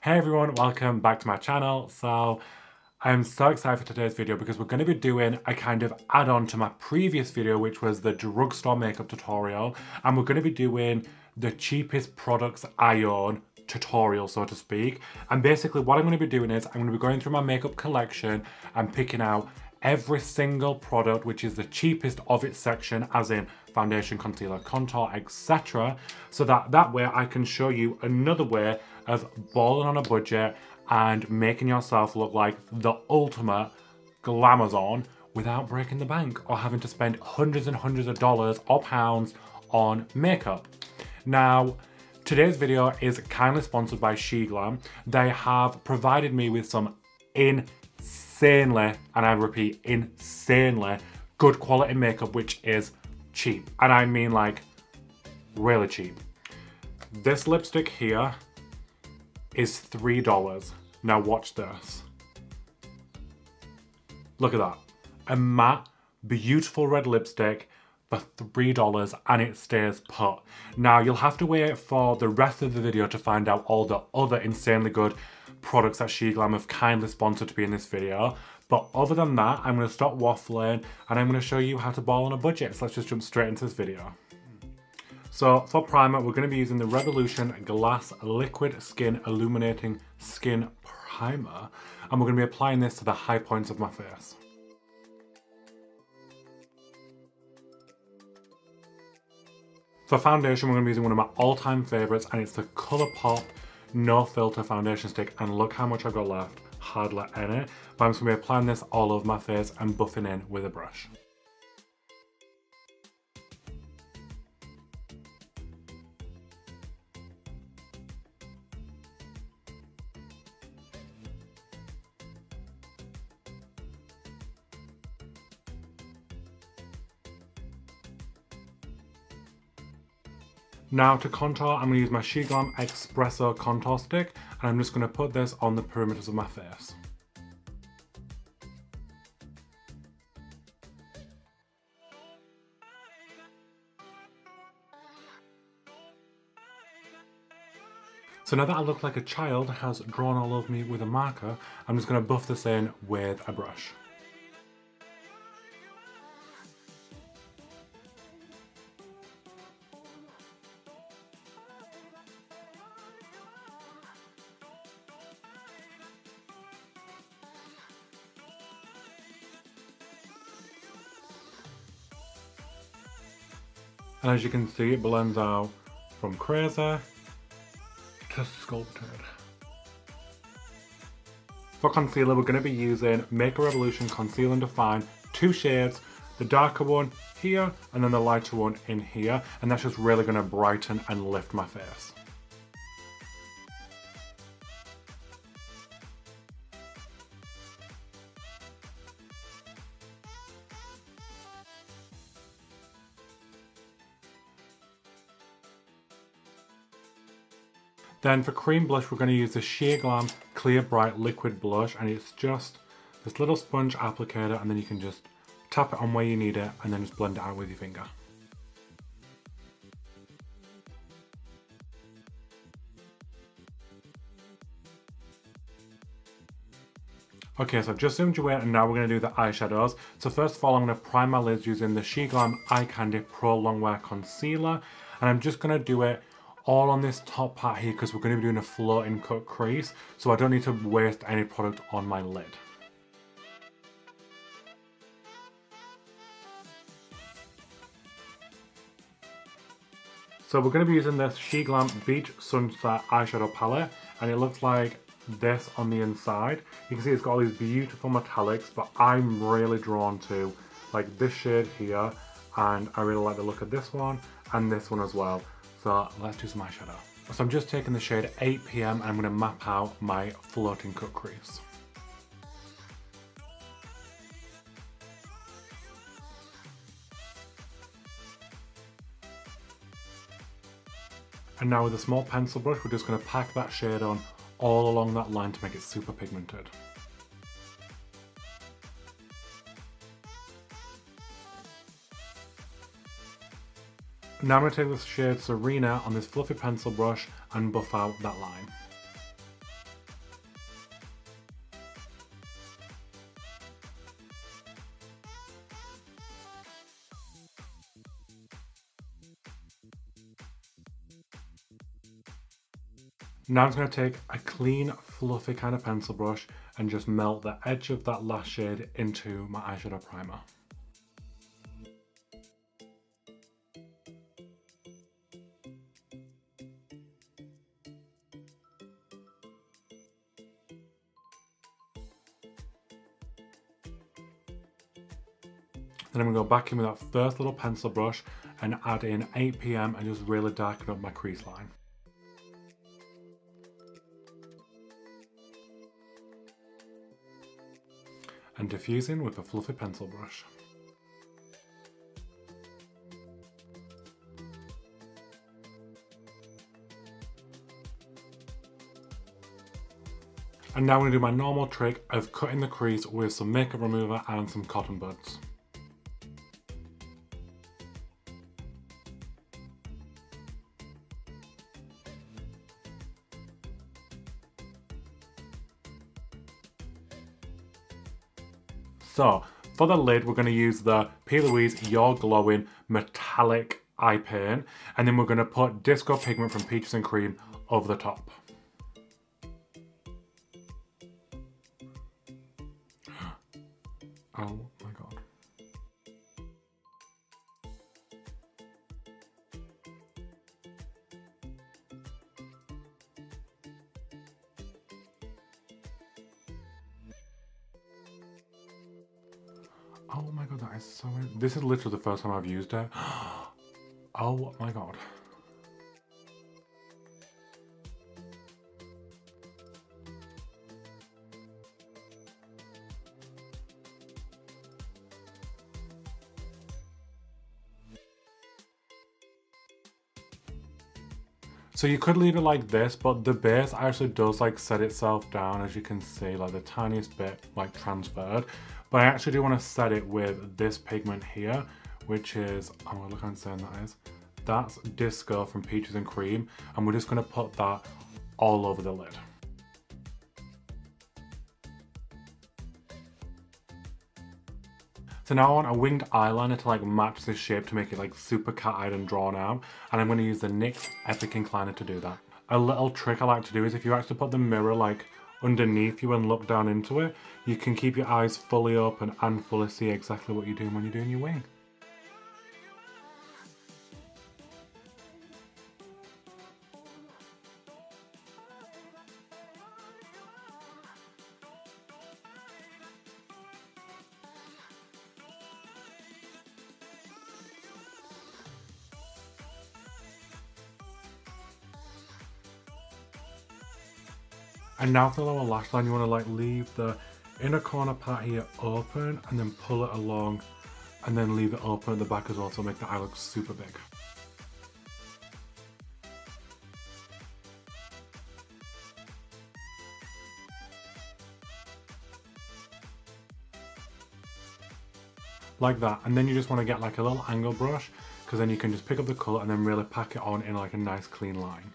Hey everyone, welcome back to my channel. So I'm so excited for today's video because we're going to be doing a kind of add-on to my previous video, which was the drugstore makeup tutorial, and we're going to be doing the cheapest products I own tutorial, so to speak. And basically what I'm going to be doing is I'm going to be going through my makeup collection and picking out every single product which is the cheapest of its section, as in foundation, concealer, contour, etc. So that way I can show you another way of balling on a budget and making yourself look like the ultimate glamazon without breaking the bank or having to spend hundreds and hundreds of dollars or pounds on makeup. Now, today's video is kindly sponsored by SHEGLAM. They have provided me with some insanely, and I repeat, insanely good quality makeup, which is cheap. And I mean like really cheap. This lipstick here is $3. Now watch this. Look at that. A matte, beautiful red lipstick for $3 and it stays put. Now you'll have to wait for the rest of the video to find out all the other insanely good products that SHEGLAM have kindly sponsored to be in this video. But other than that, I'm going to stop waffling and I'm going to show you how to ball on a budget. So let's just jump straight into this video. So for primer, we're going to be using the Revolution Glass Liquid Skin Illuminating Skin Primer. And we're going to be applying this to the high points of my face. For foundation, we're going to be using one of my all-time favourites, and it's the ColourPop No Filter Foundation Stick. And look how much I've got left. Hardly any. But I'm just going to be applying this all over my face and buffing in with a brush. Now to contour, I'm going to use my SHEGLAM Espresso Contour Stick, and I'm just going to put this on the perimeters of my face. So now that I look like a child has drawn all over me with a marker, I'm just going to buff this in with a brush. And as you can see, it blends out from crazy to sculpted. For concealer, we're going to be using Make a Revolution Conceal and Define, 2 shades, the darker one here and then the lighter one in here, and that's just really going to brighten and lift my face. Then for cream blush, we're going to use the SHEGLAM Clear Bright Liquid Blush, and it's just this little sponge applicator, and then you can just tap it on where you need it and then just blend it out with your finger. Okay, so I've just zoomed you in and now we're going to do the eyeshadows. So first of all, I'm going to prime my lids using the SHEGLAM Eye Candy Pro Longwear Concealer, and I'm just going to do it all on this top part here because we're going to be doing a floating cut crease, so I don't need to waste any product on my lid. So we're going to be using this SHEGLAM Beach Sunset eyeshadow palette, and it looks like this on the inside. You can see it's got all these beautiful metallics, but I'm really drawn to like this shade here, and I really like the look of this one and this one as well. So let's do some eyeshadow. So I'm just taking the shade 8 PM and I'm going to map out my floating cut crease. And now with a small pencil brush, we're just going to pack that shade on all along that line to make it super pigmented. Now I'm going to take this shade Serena on this fluffy pencil brush and buff out that line. Now I'm just going to take a clean, fluffy kind of pencil brush and just melt the edge of that last shade into my eyeshadow primer. Then I'm going to go back in with that first little pencil brush and add in 8 PM and just really darken up my crease line. And diffusing with a fluffy pencil brush. And now I'm going to do my normal trick of cutting the crease with some makeup remover and some cotton buds. So, for the lid, we're going to use the P. Louise You're Glowing Metallic Eye Paint, and then we're going to put Disco Pigment from Peaches and Cream over the top. Oh my god. Oh my god, that is so... This is literally the first time I've used it. Oh my god. So you could leave it like this, but the base actually does like set itself down, as you can see, like the tiniest bit like transferred. But I actually do want to set it with this pigment here, which is, oh look how insane that is. That's Disco from Peaches and Cream, and we're just going to put that all over the lid. So now I want a winged eyeliner to like match this shape to make it like super cat-eyed and drawn out. And I'm going to use the NYX Epic Incliner to do that. A little trick I like to do is if you actually put the mirror like underneath you and look down into it, you can keep your eyes fully open and fully see exactly what you're doing when you're doing your wing. And now for the lower lash line, you want to like leave the inner corner part here open and then pull it along and then leave it open at the back as well to make the eye look super big. Like that, and then you just want to get like a little angle brush because then you can just pick up the colour and then really pack it on in like a nice clean line.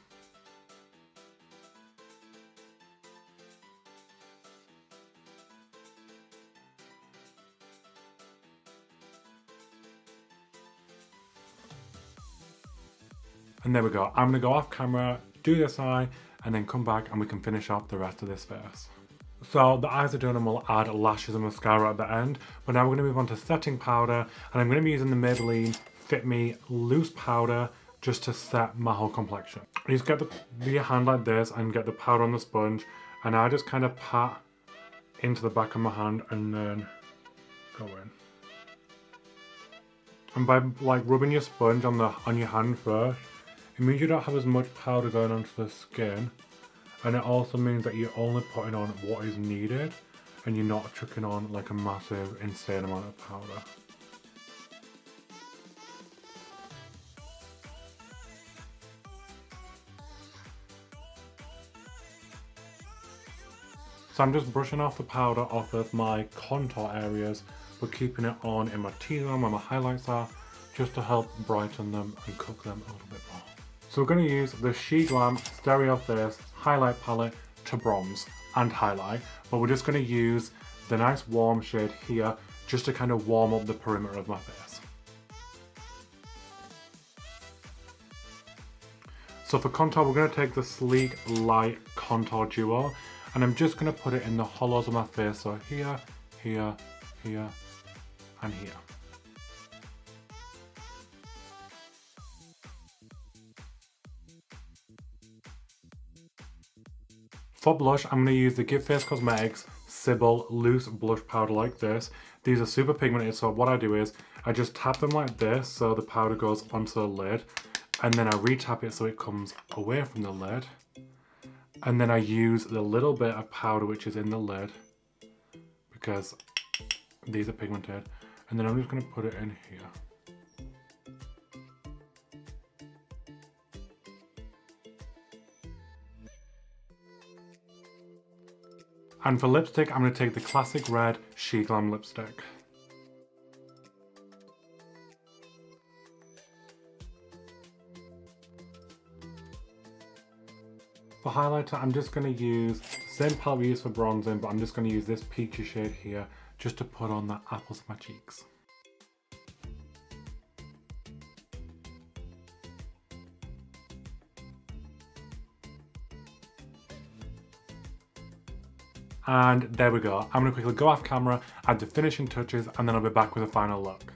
And there we go. I'm going to go off camera, do this eye, and then come back and we can finish off the rest of this face. So the eyes are done and we'll add lashes and mascara at the end. But now we're going to move on to setting powder. And I'm going to be using the Maybelline Fit Me Loose Powder just to set my whole complexion. You just get your hand like this and get the powder on the sponge. And I just kind of pat into the back of my hand and then go in. And by like rubbing your sponge on your hand first, it means you don't have as much powder going onto the skin, and it also means that you're only putting on what is needed and you're not chucking on like a massive insane amount of powder. So I'm just brushing off the powder off of my contour areas, but keeping it on in my T-zone where my highlights are, just to help brighten them and cook them a little bit more. So we're going to use the SHEGLAM Stereo Face Highlight Palette to bronze and highlight, but we're just going to use the nice warm shade here just to kind of warm up the perimeter of my face. So for contour, we're going to take the Sleek Light Contour Duo, and I'm just going to put it in the hollows of my face, so here, here, here, and here. For blush, I'm going to use the Give Face Cosmetics Sybil Loose Blush Powder like this. These are super pigmented, so what I do is I just tap them like this so the powder goes onto the lid, and then I re-tap it so it comes away from the lid, and then I use the little bit of powder which is in the lid because these are pigmented, and then I'm just going to put it in here. And for lipstick, I'm going to take the classic red SHEGLAM lipstick. For highlighter, I'm just going to use the same palette we use for bronzing, but I'm just going to use this peachy shade here just to put on the apples of my cheeks. And there we go. I'm going to quickly go off camera, add the finishing touches, and then I'll be back with a final look.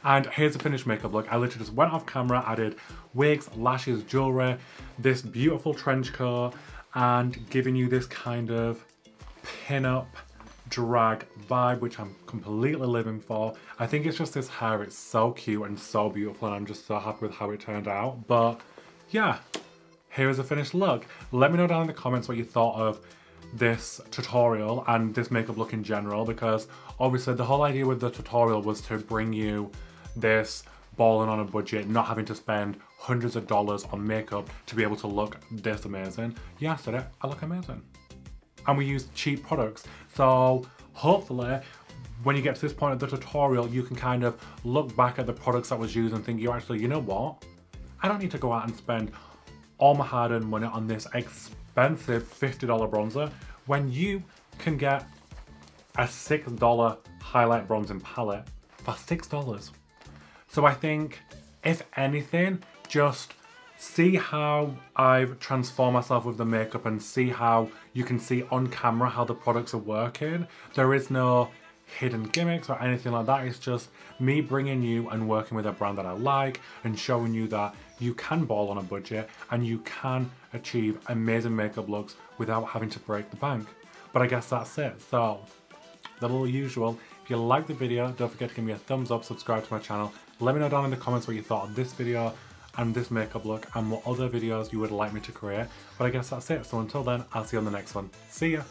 And here's the finished makeup look. I literally just went off camera, added wigs, lashes, jewellery, this beautiful trench coat, and giving you this kind of pin-up drag vibe, which I'm completely living for. I think it's just this hair, it's so cute and so beautiful, and I'm just so happy with how it turned out. But yeah, here is the finished look. Let me know down in the comments what you thought of this tutorial and this makeup look in general, because obviously the whole idea with the tutorial was to bring you this balling on a budget, not having to spend hundreds of dollars on makeup to be able to look this amazing. Yeah, I said it, I look amazing. And we use cheap products. So hopefully when you get to this point of the tutorial, you can kind of look back at the products that was used and think, you know what? I don't need to go out and spend all my hard-earned money on this expensive $50 bronzer when you can get a $6 highlight bronzing palette for $6. So I think, if anything, just see how I've transformed myself with the makeup and see how you can see on camera how the products are working. There is no hidden gimmicks or anything like that. It's just me bringing you and working with a brand that I like and showing you that you can ball on a budget and you can achieve amazing makeup looks without having to break the bank. But I guess that's it. So, the little usual. If you liked the video, don't forget to give me a thumbs up, subscribe to my channel. Let me know down in the comments what you thought of this video and this makeup look and what other videos you would like me to create. But I guess that's it. So until then, I'll see you on the next one. See ya!